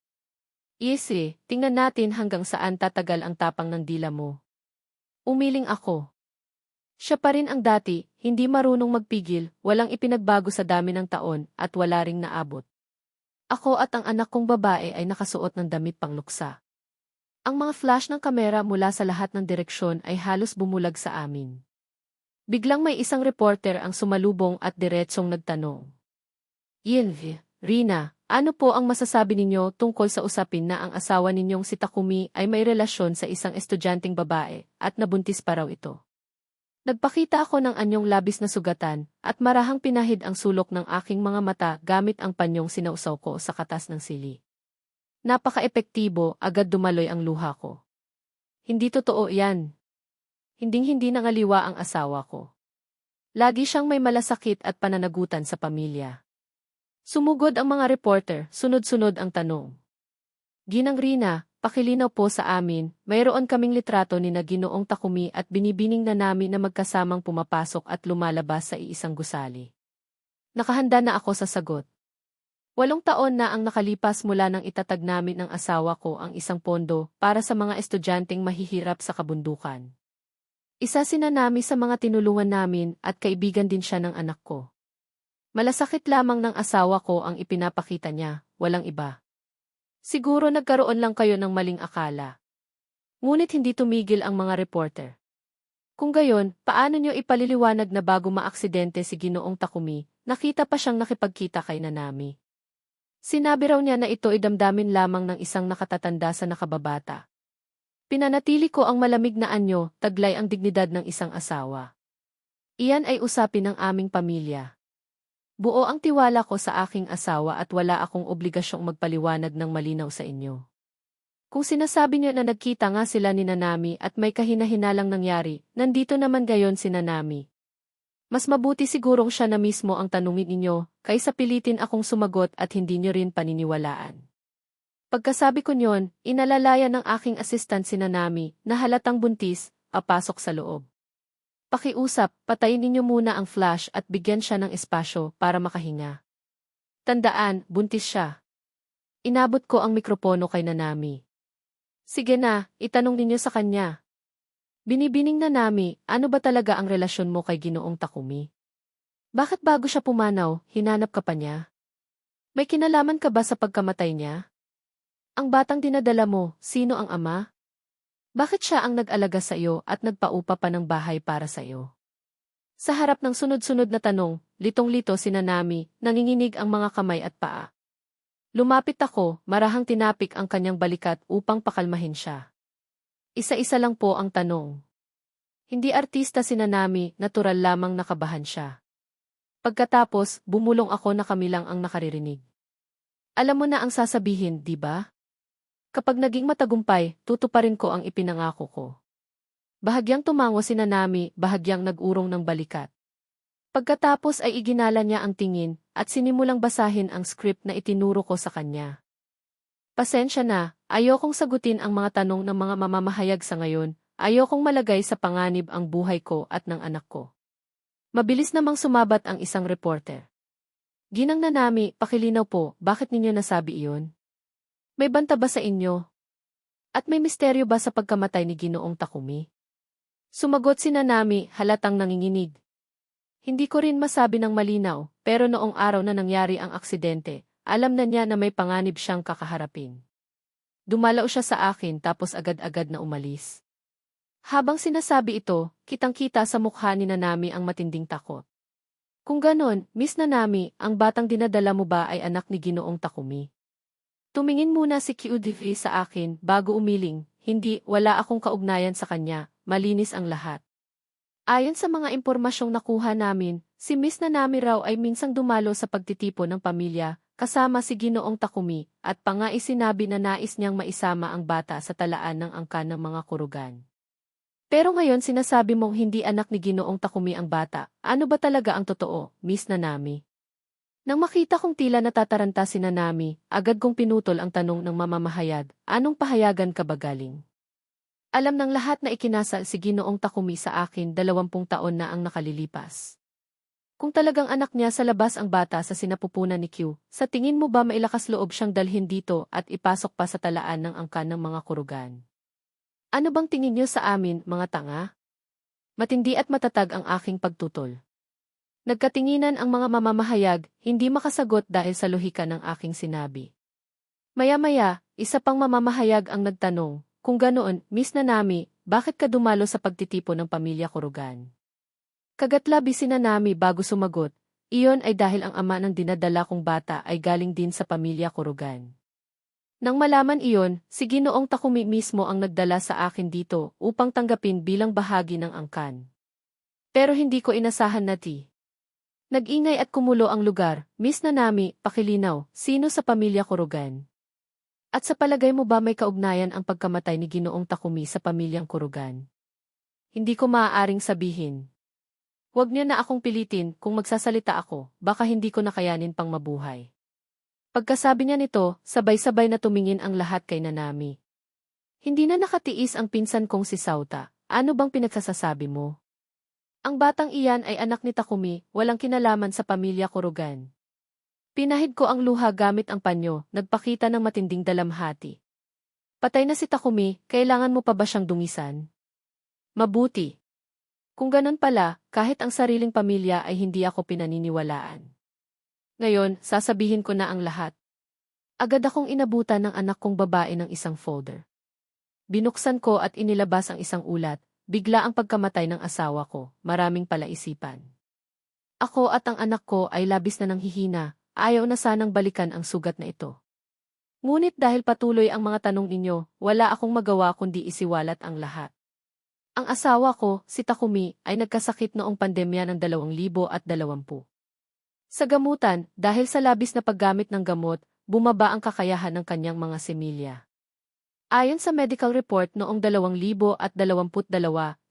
Isi, tingnan natin hanggang saan tatagal ang tapang ng dila mo. Umiling ako. Siya pa rin ang dati, hindi marunong magpigil, walang ipinagbago sa dami ng taon, at wala ring naabot. Ako at ang anak kong babae ay nakasuot ng damit pangluksa. Ang mga flash ng kamera mula sa lahat ng direksyon ay halos bumulag sa amin. Biglang may isang reporter ang sumalubong at diretsong nagtanong. Yilvi, Rina, ano po ang masasabi ninyo tungkol sa usapin na ang asawa ninyong si Takumi ay may relasyon sa isang estudyanteng babae at nabuntis pa raw ito? Nagpakita ako ng anyong labis na sugatan at marahang pinahid ang sulok ng aking mga mata gamit ang panyong sinausaw ko sa katas ng sili. Napaka-epektibo, agad dumaloy ang luha ko. Hindi totoo yan. Hinding-hindi nangaliwa ang asawa ko. Lagi siyang may malasakit at pananagutan sa pamilya. Sumugod ang mga reporter, sunod-sunod ang tanong. Ginang Rina, pakilinaw po sa amin, mayroon kaming litrato ni na Ginoong Takumi at binibining na namin na magkasamang pumapasok at lumalabas sa iisang gusali. Nakahanda na ako sa sagot. 8 taon na ang nakalipas mula nang itatag namin ng asawa ko ang isang pondo para sa mga estudyanteng mahihirap sa kabundukan. Isa si Nanami sa mga tinulungan namin at kaibigan din siya ng anak ko. Malasakit lamang ng asawa ko ang ipinapakita niya, walang iba. Siguro nagkaroon lang kayo ng maling akala. Ngunit hindi tumigil ang mga reporter. Kung gayon, paano niyo ipaliliwanag na bago maaksidente si Ginoong Takumi, nakita pa siyang nakipagkita kay Nanami? Sinabi raw niya na ito ay damdamin lamang ng isang nakatatanda sa nakababata. Pinanatili ko ang malamig na anyo, taglay ang dignidad ng isang asawa. Iyan ay usapin ng aming pamilya. Buo ang tiwala ko sa aking asawa at wala akong obligasyong magpaliwanag ng malinaw sa inyo. Kung sinasabi niyo na nagkita nga sila ni Nanami at may kahina-hinalang nangyari, nandito naman gayon si Nanami. Mas mabuti sigurong siya na mismo ang tanungin ninyo, kaysa pilitin akong sumagot at hindi niyo rin paniniwalaan. Pagkasabi ko niyon, inalalaya ng aking assistant si Nanami na halatang buntis, papasok sa loob. Pakiusap, patayin ninyo muna ang flash at bigyan siya ng espasyo para makahinga. Tandaan, buntis siya. Inabot ko ang mikropono kay Nanami. Sige na, itanong ninyo sa kanya. Binibining Nanami, ano ba talaga ang relasyon mo kay Ginoong Takumi? Bakit bago siya pumanaw, hinanap ka pa niya? May kinalaman ka ba sa pagkamatay niya? Ang batang dinadala mo, sino ang ama? Bakit siya ang nag-alaga sa iyo at nagpaupa pa ng bahay para sa iyo? Sa harap ng sunod-sunod na tanong, litong-lito si Nanami, nanginginig ang mga kamay at paa. Lumapit ako, marahang tinapik ang kanyang balikat upang pakalmahin siya. Isa-isa lang po ang tanong. Hindi artista si Nanami, natural lamang nakabahan siya. Pagkatapos, bumulong ako na kami lang ang nakaririnig. Alam mo na ang sasabihin, di ba? Kapag naging matagumpay, tutuparin ko ang ipinangako ko. Bahagyang tumango si Nanami, bahagyang nag-urong ng balikat. Pagkatapos ay iginala niya ang tingin, at sinimulang basahin ang script na itinuro ko sa kanya. Pasensya na, ayokong sagutin ang mga tanong ng mga mamamahayag sa ngayon, ayokong malagay sa panganib ang buhay ko at ng anak ko. Mabilis namang sumabat ang isang reporter. Ginang Nanami, pakilinaw po, bakit ninyo nasabi iyon? May banta ba sa inyo? At may misteryo ba sa pagkamatay ni Ginoong Takumi? Sumagot si Nanami, halatang nanginginig. Hindi ko rin masabi ng malinaw, pero noong araw na nangyari ang aksidente, alam na niya na may panganib siyang kakaharapin. Dumalaw siya sa akin tapos agad-agad na umalis. Habang sinasabi ito, kitang-kita sa mukha ni Nanami ang matinding takot. Kung ganon, Miss Nanami, ang batang dinadala mo ba ay anak ni Ginoong Takumi? Tumingin muna si QDV sa akin bago umiling, hindi, wala akong kaugnayan sa kanya, malinis ang lahat. Ayon sa mga impormasyong nakuha namin, si Miss Nanami raw ay minsang dumalo sa pagtitipon ng pamilya, kasama si Ginoong Takumi, at sinabi na nais niyang maisama ang bata sa talaan ng angkan ng mga kurugan. Pero ngayon sinasabi mong hindi anak ni Ginoong Takumi ang bata, ano ba talaga ang totoo, Miss Nanami? Nang makita kong tila natataranta si Nanami, agad kong pinutol ang tanong ng mamamahayag, anong pahayagan ka ba galing? Alam ng lahat na ikinasa si Ginoong Takumi sa akin 20 taon na ang nakalilipas. Kung talagang anak niya sa labas ang bata sa sinapupunan ni Q, sa tingin mo ba mailakas loob siyang dalhin dito at ipasok pa sa talaan ng angkan ng mga kurugan? Ano bang tingin niyo sa amin, mga tanga? Matindi at matatag ang aking pagtutol. Nagkatinginan ang mga mamamahayag, hindi makasagot dahil sa lohika ng aking sinabi. Maya-maya, isa pang mamamahayag ang nagtanong, kung ganoon, Miss Nanami, bakit ka dumalo sa pagtitipon ng pamilya kurugan? Kagatlabi si Nanami bago sumagot, iyon ay dahil ang ama ng dinadala kong bata ay galing din sa pamilya kurugan. Nang malaman iyon, si Ginoong Takumi mismo ang nagdala sa akin dito upang tanggapin bilang bahagi ng angkan. Pero hindi ko inasahan na Nag-ingay at kumulo ang lugar, Miss Nanami, pakilinaw, sino sa pamilya kurugan? At sa palagay mo ba may kaugnayan ang pagkamatay ni Ginoong Takumi sa pamilyang kurugan? Hindi ko maaaring sabihin. Huwag niyo na akong pilitin, kung magsasalita ako, baka hindi ko nakayanin pang mabuhay. Pagkasabi niya nito, sabay-sabay na tumingin ang lahat kay Nanami. Hindi na nakatiis ang pinsan kong si Sauta, ano bang pinagsasasabi mo? Ang batang iyan ay anak ni Takumi, walang kinalaman sa pamilya kurugan. Pinahid ko ang luha gamit ang panyo, nagpakita ng matinding dalamhati. Patay na si Takumi, kailangan mo pa ba siyang dungisan? Mabuti. Kung ganun pala, kahit ang sariling pamilya ay hindi ako pinaniniwalaan. Ngayon, sasabihin ko na ang lahat. Agad akong inabutan ng anak kong babae ng isang folder. Binuksan ko at inilabas ang isang ulat, bigla ang pagkamatay ng asawa ko, maraming palaisipan. Ako at ang anak ko ay labis na nanghihina, ayaw na sanang balikan ang sugat na ito. Ngunit dahil patuloy ang mga tanong ninyo, wala akong magawa kundi isiwalat ang lahat. Ang asawa ko, si Takumi, ay nagkasakit noong pandemya ng 2020. Sa gamutan, dahil sa labis na paggamit ng gamot, bumaba ang kakayahan ng kanyang mga semilya. Ayon sa medical report noong 2022,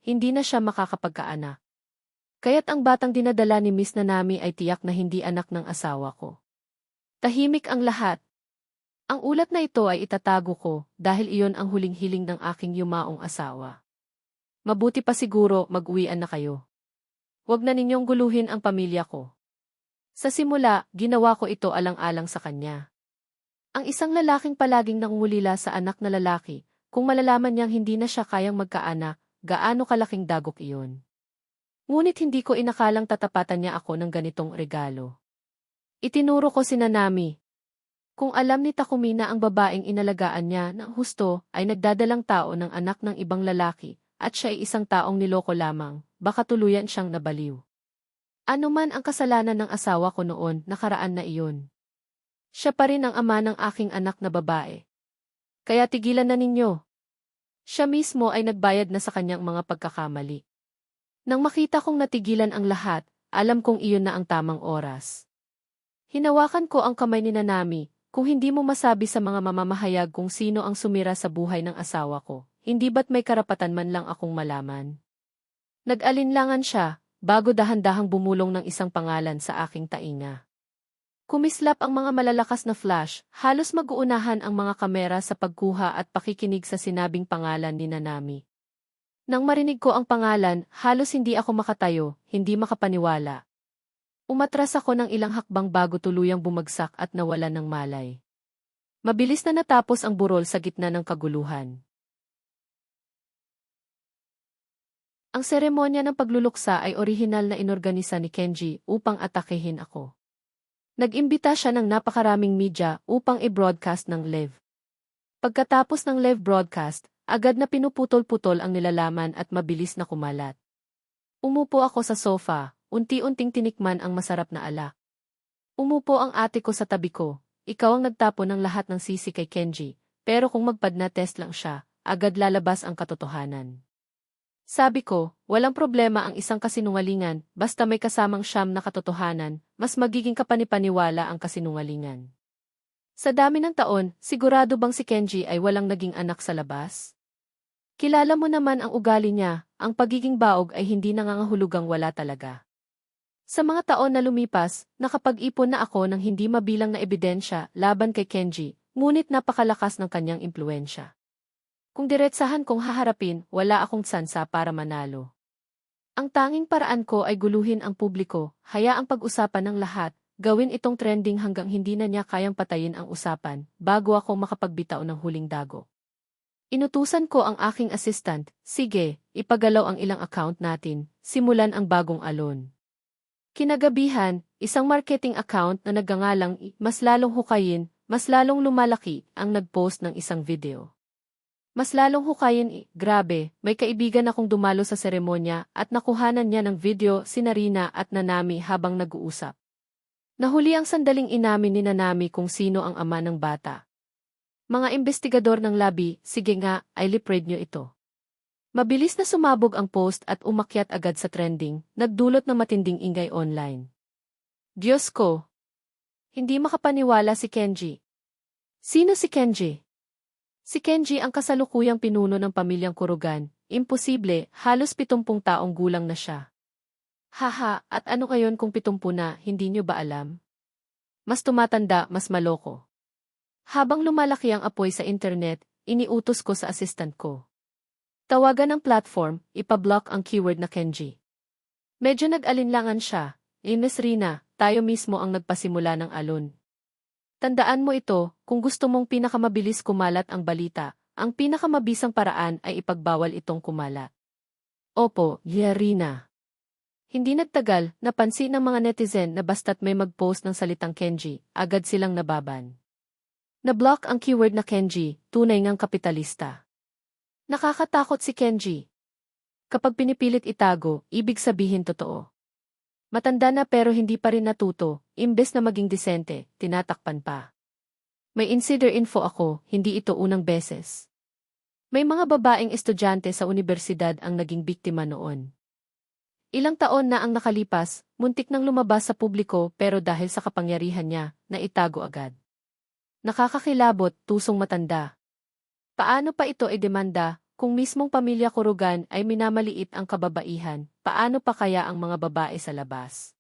hindi na siya makakapagkaanak. Kaya't ang batang dinadala ni Miss Nanami ay tiyak na hindi anak ng asawa ko. Tahimik ang lahat. Ang ulat na ito ay itatago ko dahil iyon ang huling hiling ng aking yumaong asawa. Mabuti pa siguro mag-uwian na kayo. Huwag na ninyong guluhin ang pamilya ko. Sa simula, ginawa ko ito alang-alang sa kanya. Ang isang lalaking palaging nangungulila sa anak na lalaki, kung malalaman niyang hindi na siya kayang magkaanak, gaano kalaking dagok iyon. Ngunit hindi ko inakalang tatapatan niya ako ng ganitong regalo. Itinuro ko si Nanami. Kung alam ni Takumi na ang babaeng inalagaan niya ng husto ay nagdadalang tao ng anak ng ibang lalaki at siya ay isang taong niloko lamang, baka tuluyan siyang nabaliw. Ano man ang kasalanan ng asawa ko noon, nakaraan na iyon. Siya pa rin ang ama ng aking anak na babae. Kaya tigilan na ninyo. Siya mismo ay nagbayad na sa kanyang mga pagkakamali. Nang makita kong natigilan ang lahat, alam kong iyon na ang tamang oras. Hinawakan ko ang kamay ni Nanami. Kung hindi mo masabi sa mga mamamahayag kung sino ang sumira sa buhay ng asawa ko, hindi ba't may karapatan man lang akong malaman? Nag-alinlangan siya, bago dahan-dahang bumulong ng isang pangalan sa aking tainga. Kumislap ang mga malalakas na flash, halos mag-uunahan ang mga kamera sa pagkuha at pakikinig sa sinabing pangalan ni Nanami. Nang marinig ko ang pangalan, halos hindi ako makatayo, hindi makapaniwala. Umatras ako ng ilang hakbang bago tuluyang bumagsak at nawalan ng malay. Mabilis na natapos ang burol sa gitna ng kaguluhan. Ang seremonya ng pagluluksa ay orihinal na inorganisa ni Kenji upang atakehin ako. Nag-imbita siya ng napakaraming media upang i-broadcast ng live. Pagkatapos ng live broadcast, agad na pinuputol-putol ang nilalaman at mabilis na kumalat. Umupo ako sa sofa. Unti-unting tinikman ang masarap na alak. Umupo ang ate ko sa tabi ko. Ikaw ang nagtapon ng lahat ng sisi kay Kenji, pero kung magpadna-test lang siya, agad lalabas ang katotohanan. Sabi ko, walang problema ang isang kasinungalingan, basta may kasamang siyam na katotohanan, mas magiging kapanipaniwala ang kasinungalingan. Sa dami ng taon, sigurado bang si Kenji ay walang naging anak sa labas? Kilala mo naman ang ugali niya, ang pagiging baog ay hindi nangangahulugang wala talaga. Sa mga taon na lumipas, nakapag-ipon na ako ng hindi mabilang na ebidensya laban kay Kenji, ngunit napakalakas ng kanyang impluensya. Kung diretsahan kong haharapin, wala akong tsansa para manalo. Ang tanging paraan ko ay guluhin ang publiko, hayaang pag-usapan ng lahat, gawin itong trending hanggang hindi na niya kayang patayin ang usapan, bago ako makapagbitaw ng huling dago. Inutusan ko ang aking assistant, sige, ipagalaw ang ilang account natin, simulan ang bagong alon. Kinagabihan, isang marketing account na nagngangalang Mas Lalong Hukayin, Mas Lalong Lumalaki ang nag-post ng isang video. Mas Lalong Hukayin, grabe, may kaibigan akong dumalo sa seremonya at nakuhanan niya ng video si Narina at Nanami habang nag-uusap. Nahuli ang sandaling inamin ni Nanami kung sino ang ama ng bata. Mga investigador ng labi, sige nga, ay lipread nyo ito. Mabilis na sumabog ang post at umakyat agad sa trending, nagdulot ng matinding ingay online. Diyos ko! Hindi makapaniwala si Kenji. Sino si Kenji? Si Kenji ang kasalukuyang pinuno ng pamilyang Kurugan, imposible, halos 70 taong gulang na siya. Haha, at ano ngayon kung 70 na, hindi nyo ba alam? Mas tumatanda, mas maloko. Habang lumalaki ang apoy sa internet, iniutos ko sa assistant ko. Tawagan ng platform, ipablock ang keyword na Kenji. Medyo nag-alinlangan siya. Miss Rina, tayo mismo ang nagpasimula ng alon. Tandaan mo ito, kung gusto mong pinakamabilis kumalat ang balita, ang pinakamabisang paraan ay ipagbawal itong kumalat. Opo, Rina. Hindi nagtagal, napansin ng mga netizen na basta't may mag-post ng salitang Kenji, agad silang nababan. Na-block ang keyword na Kenji, tunay ngang kapitalista. Nakakatakot si Kenji. Kapag pinipilit itago, ibig sabihin totoo. Matanda na pero hindi pa rin natuto, imbes na maging disente, tinatakpan pa. May insider info ako, hindi ito unang beses. May mga babaeng estudyante sa universidad ang naging biktima noon. Ilang taon na ang nakalipas, muntik nang lumabas sa publiko pero dahil sa kapangyarihan niya, naitago agad. Nakakakilabot, tusong matanda. Paano pa ito demanda? Kung mismong pamilya Kurugan ay minamaliit ang kababaihan, paano pa kaya ang mga babae sa labas?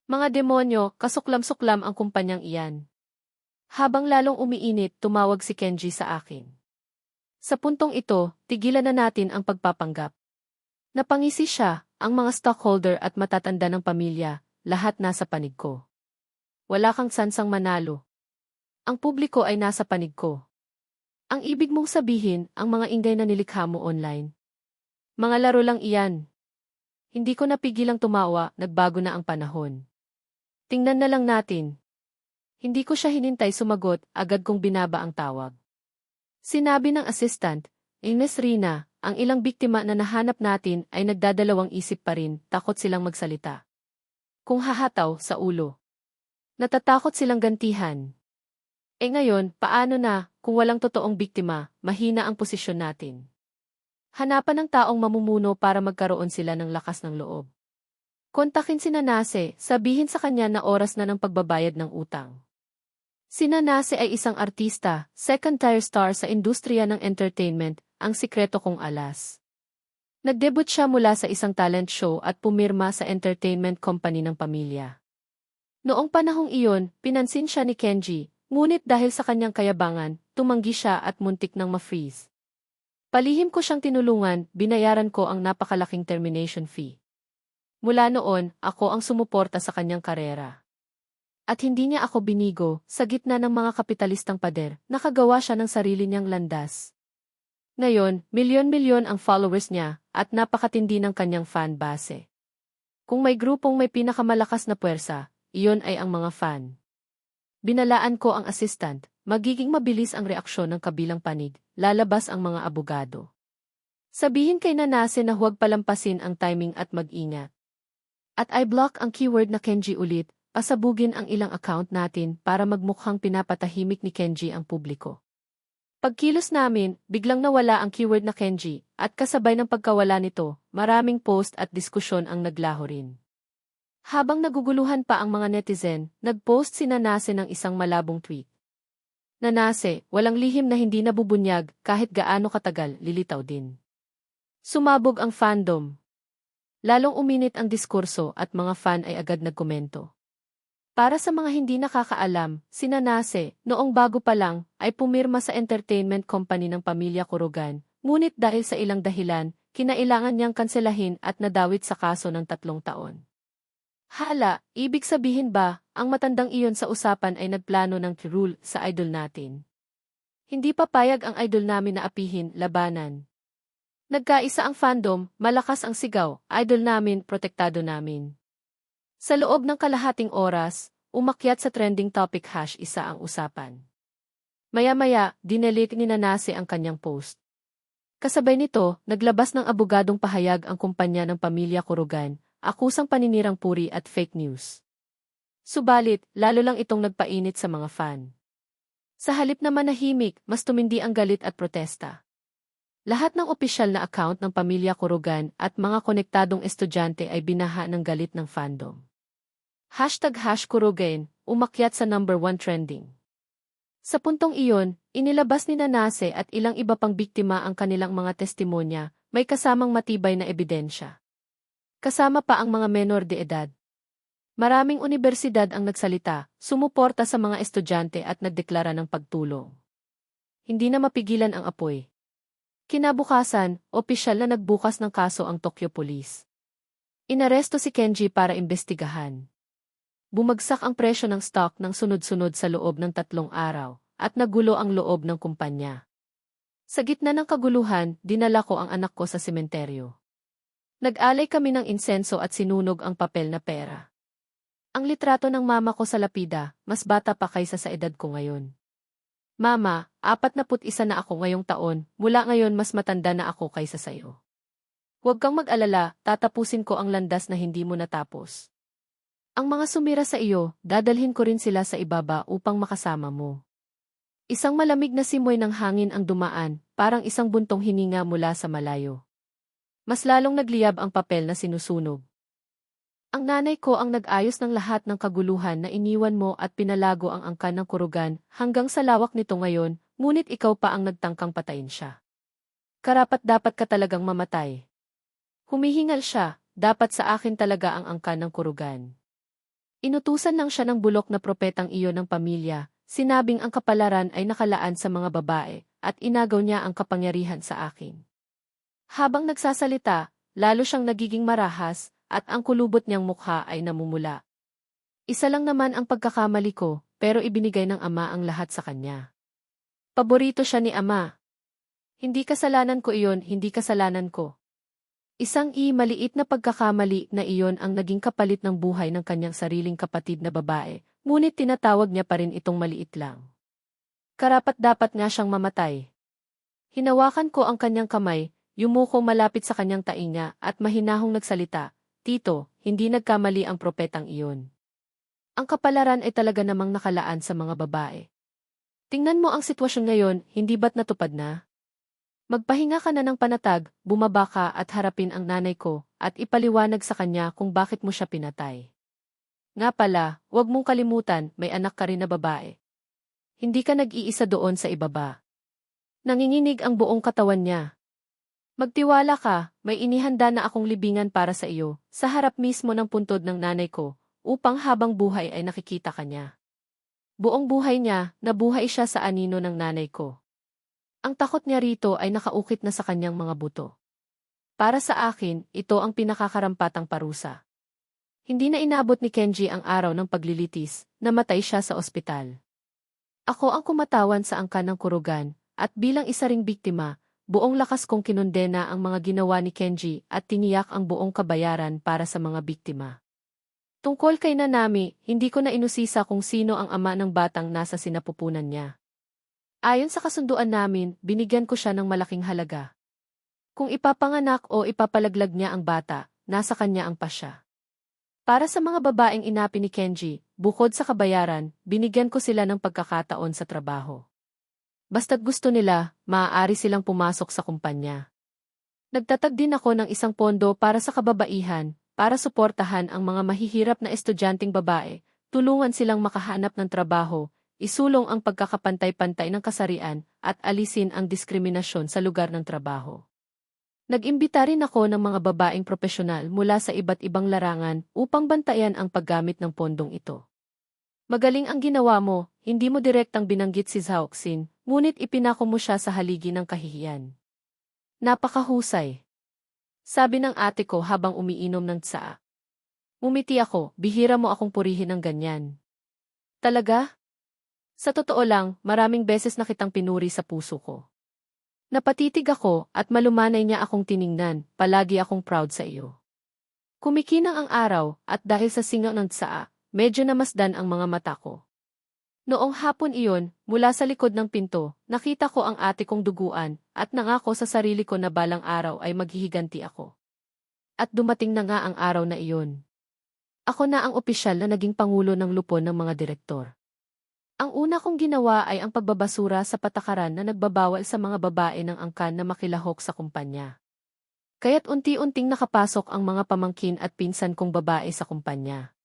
Mga demonyo, kasuklam-suklam ang kumpanyang iyan. Habang lalong umiinit, tumawag si Kenji sa akin. Sa puntong ito, tigilan na natin ang pagpapanggap. Napangisi siya, ang mga stockholder at matatanda ng pamilya, lahat nasa panig ko. Wala kang sansang manalo. Ang publiko ay nasa panig ko. Ang ibig mong sabihin, ang mga ingay na nilikha mo online. Mga laro lang iyan. Hindi ko napigilang tumawa, nagbago na ang panahon. Tingnan na lang natin. Hindi ko siya hinintay sumagot, agad kong binaba ang tawag. Sinabi ng assistant, Ines Rina, ang ilang biktima na nahanap natin ay nagdadalawang isip pa rin, takot silang magsalita. Kung hahataw, sa ulo. Natatakot silang gantihan. Ngayon, paano na, kung walang totoong biktima, mahina ang posisyon natin. Hanapan ng taong mamumuno para magkaroon sila ng lakas ng loob. Kontakin si Nanase, sabihin sa kanya na oras na ng pagbabayad ng utang. Si Nanase ay isang artista, second-tier star sa industriya ng entertainment, ang sikreto kong alas. Nagdebut siya mula sa isang talent show at pumirma sa entertainment company ng pamilya. Noong panahong iyon, pinansin siya ni Kenji, ngunit dahil sa kanyang kayabangan, tumanggi siya at muntik nang ma-freeze. Palihim ko siyang tinulungan, binayaran ko ang napakalaking termination fee. Mula noon, ako ang sumuporta sa kanyang karera. At hindi niya ako binigo, sa gitna ng mga kapitalistang pader, nakagawa siya ng sarili niyang landas. Ngayon, milyon-milyon ang followers niya, at napakatindi ng kanyang fan base. Kung may grupong may pinakamalakas na puwersa, iyon ay ang mga fan. Binalaan ko ang assistant, magiging mabilis ang reaksyon ng kabilang panig, lalabas ang mga abogado. Sabihin kay Nanase na huwag palampasin ang timing at mag-ingat. At I-block ang keyword na Kenji ulit, pasabugin ang ilang account natin para magmukhang pinapatahimik ni Kenji ang publiko. Pagkilos namin, biglang nawala ang keyword na Kenji, at kasabay ng pagkawala nito, maraming post at diskusyon ang naglaho rin. Habang naguguluhan pa ang mga netizen, nag-post si Nanase ng isang malabong tweet. Nanase, walang lihim na hindi nabubunyag, kahit gaano katagal, lilitaw din. Sumabog ang fandom. Lalong uminit ang diskurso at mga fan ay agad nagkomento. Para sa mga hindi nakakaalam, si Nanase, noong bago pa lang, ay pumirma sa entertainment company ng pamilya Kurugan, ngunit dahil sa ilang dahilan, kinailangan niyang kanselahin at nadawit sa kaso ng 3 taon. Hala, ibig sabihin ba, ang matandang iyon sa usapan ay nagplano ng rule sa idol natin? Hindi papayag ang idol namin na apihin, labanan. Nagkaisa ang fandom, malakas ang sigaw, idol namin, protektado namin. Sa loob ng kalahating oras, umakyat sa trending topic #1 ang usapan. Maya-maya, dinelete ni Nanase ang kanyang post. Kasabay nito, naglabas ng abogadong pahayag ang kumpanya ng pamilya Kurugan, akusang paninirang puri at fake news. Subalit, lalo lang itong nagpainit sa mga fan. Sa halip na manahimik, mas tumindi ang galit at protesta. Lahat ng opisyal na account ng pamilya Kurugan at mga konektadong estudyante ay binaha ng galit ng fandom. #Kurugan, umakyat sa #1 trending. Sa puntong iyon, inilabas ni Nanase at ilang iba pang biktima ang kanilang mga testimonya, may kasamang matibay na ebidensya. Kasama pa ang mga menor de edad. Maraming unibersidad ang nagsalita, sumuporta sa mga estudyante at nagdeklara ng pagtulong. Hindi na mapigilan ang apoy. Kinabukasan, opisyal na nagbukas ng kaso ang Tokyo Police. Inaresto si Kenji para imbestigahan. Bumagsak ang presyo ng stock ng sunod-sunod sa loob ng 3 araw, at nagulo ang loob ng kumpanya. Sa gitna ng kaguluhan, dinala ko ang anak ko sa sementeryo. Nag-alay kami ng insenso at sinunog ang papel na pera. Ang litrato ng mama ko sa lapida, mas bata pa kaysa sa edad ko ngayon. Mama, 41 na ako ngayong taon, mula ngayon mas matanda na ako kaysa sayo. Huwag kang mag-alala, tatapusin ko ang landas na hindi mo natapos. Ang mga sumira sa iyo, dadalhin ko rin sila sa ibaba upang makasama mo. Isang malamig na simoy ng hangin ang dumaan, parang isang buntong hininga mula sa malayo. Mas lalong nagliyab ang papel na sinusunog. Ang nanay ko ang nag-ayos ng lahat ng kaguluhan na iniwan mo at pinalago ang angkan ng kurugan hanggang sa lawak nito ngayon, ngunit ikaw pa ang nagtangkang patayin siya. Karapat-dapat ka talagang mamatay. Humihingal siya, dapat sa akin talaga ang angkan ng kurugan. Inutusan lang siya ng bulok na propetang iyon ng pamilya, sinabing ang kapalaran ay nakalaan sa mga babae, at inagaw niya ang kapangyarihan sa akin. Habang nagsasalita, lalo siyang nagiging marahas, at ang kulubot niyang mukha ay namumula. Isa lang naman ang pagkakamali ko, pero ibinigay ng ama ang lahat sa kanya. Paborito siya ni ama. Hindi kasalanan ko iyon, hindi kasalanan ko. Isang maliit na pagkakamali na iyon ang naging kapalit ng buhay ng kanyang sariling kapatid na babae, ngunit tinatawag niya pa rin itong maliit lang. Karapat-dapat nga siyang mamatay. Hinawakan ko ang kanyang kamay, yumuko malapit sa kanyang tainga at mahinahong nagsalita, Tito, hindi nagkamali ang propetang iyon. Ang kapalaran ay talaga namang nakalaan sa mga babae. Tingnan mo ang sitwasyon ngayon, hindi ba't natupad na? Magpahinga ka na ng panatag, bumaba ka at harapin ang nanay ko, at ipaliwanag sa kanya kung bakit mo siya pinatay. Nga pala, huwag mong kalimutan, may anak ka rin na babae. Hindi ka nag-iisa doon sa ibaba. Nanginginig ang buong katawan niya. Magtiwala ka, may inihanda na akong libingan para sa iyo, sa harap mismo ng puntod ng nanay ko, upang habang buhay ay nakikita ka niya. Buong buhay niya, nabuhay siya sa anino ng nanay ko. Ang takot niya rito ay nakaukit na sa kanyang mga buto. Para sa akin, ito ang pinakakarampatang parusa. Hindi na inabot ni Kenji ang araw ng paglilitis, namatay siya sa ospital. Ako ang kumatawan sa angkan ng kurugan, at bilang isa ring biktima, buong lakas kong kinondena ang mga ginawa ni Kenji at tiniyak ang buong kabayaran para sa mga biktima. Tungkol kay Nanami, hindi ko na inusisa kung sino ang ama ng batang nasa sinapupunan niya. Ayon sa kasunduan namin, binigyan ko siya ng malaking halaga. Kung ipapanganak o ipapalaglag niya ang bata, nasa kanya ang pasya. Para sa mga babaeng inapi ni Kenji, bukod sa kabayaran, binigyan ko sila ng pagkakataon sa trabaho. Basta't gusto nila, maaari silang pumasok sa kumpanya. Nagtatag din ako ng isang pondo para sa kababaihan, para suportahan ang mga mahihirap na estudyanteng babae, tulungan silang makahanap ng trabaho, isulong ang pagkakapantay-pantay ng kasarian, at alisin ang diskriminasyon sa lugar ng trabaho. Nag-imbita rin ako ng mga babaeng propesyonal mula sa iba't ibang larangan upang bantayan ang paggamit ng pondong ito. Magaling ang ginawa mo, hindi mo direktang binanggit si Zhaoxin, ngunit ipinako mo siya sa haligi ng kahihiyan. Napakahusay. Sabi ng ate ko habang umiinom ng tsaa. Umiti ako, bihira mo akong purihin ng ganyan. Talaga? Sa totoo lang, maraming beses na kitang pinuri sa puso ko. Napatitig ako at malumanay niya akong tiningnan, palagi akong proud sa iyo. Kumikinang ang araw at dahil sa singaw ng tsaa, medyo namasdan ang mga mata ko. Noong hapon iyon, mula sa likod ng pinto, nakita ko ang ate kong duguan at nangako sa sarili ko na balang araw ay maghihiganti ako. At dumating na nga ang araw na iyon. Ako na ang opisyal na naging pangulo ng lupon ng mga direktor. Ang una kong ginawa ay ang pagbabasura sa patakaran na nagbabawal sa mga babae ng angkan na makilahok sa kumpanya. Kaya't unti-unting nakapasok ang mga pamangkin at pinsan kong babae sa kumpanya.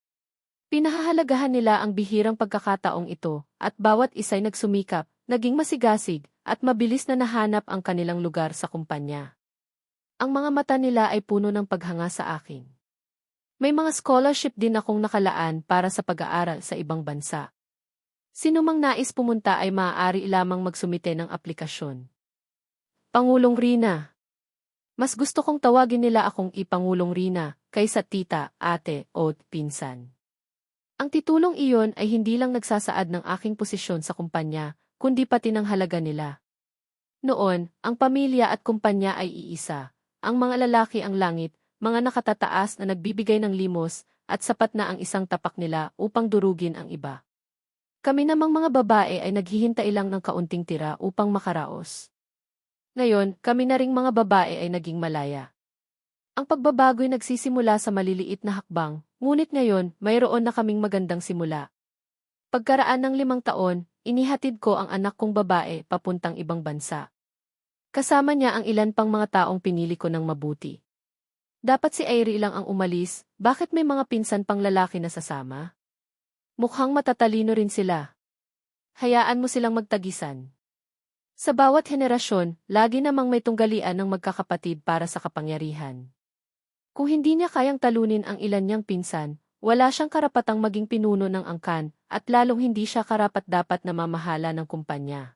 Pinahahalagahan nila ang bihirang pagkakataong ito, at bawat isa'y nagsumikap, naging masigasig, at mabilis na nahanap ang kanilang lugar sa kumpanya. Ang mga mata nila ay puno ng paghanga sa akin. May mga scholarship din akong nakalaan para sa pag-aaral sa ibang bansa. Sino mang nais pumunta ay maaari lamang magsumite ng aplikasyon. Pangulong Rina. Mas gusto kong tawagin nila akong Ipangulong Rina, kaysa tita, ate, o pinsan. Ang titulong iyon ay hindi lang nagsasaad ng aking posisyon sa kumpanya, kundi pati ng halaga nila. Noon, ang pamilya at kumpanya ay iisa. Ang mga lalaki ang langit, mga nakatataas na nagbibigay ng limos, at sapat na ang isang tapak nila upang durugin ang iba. Kami namang mga babae ay naghihintay lang ng kaunting tira upang makaraos. Ngayon, kami na ring mga babae ay naging malaya. Ang pagbabago'y nagsisimula sa maliliit na hakbang, ngunit ngayon, mayroon na kaming magandang simula. Pagkaraan ng 5 taon, inihatid ko ang anak kong babae papuntang ibang bansa. Kasama niya ang ilan pang mga taong pinili ko ng mabuti. Dapat si Airy lang ang umalis, bakit may mga pinsan pang lalaki na sasama? Mukhang matatalino rin sila. Hayaan mo silang magtagisan. Sa bawat henerasyon, lagi namang may tunggalian ng magkakapatid para sa kapangyarihan. Kung hindi niya kayang talunin ang ilan niyang pinsan, wala siyang karapatang maging pinuno ng angkan, at lalong hindi siya karapat-dapat na mamahala ng kumpanya.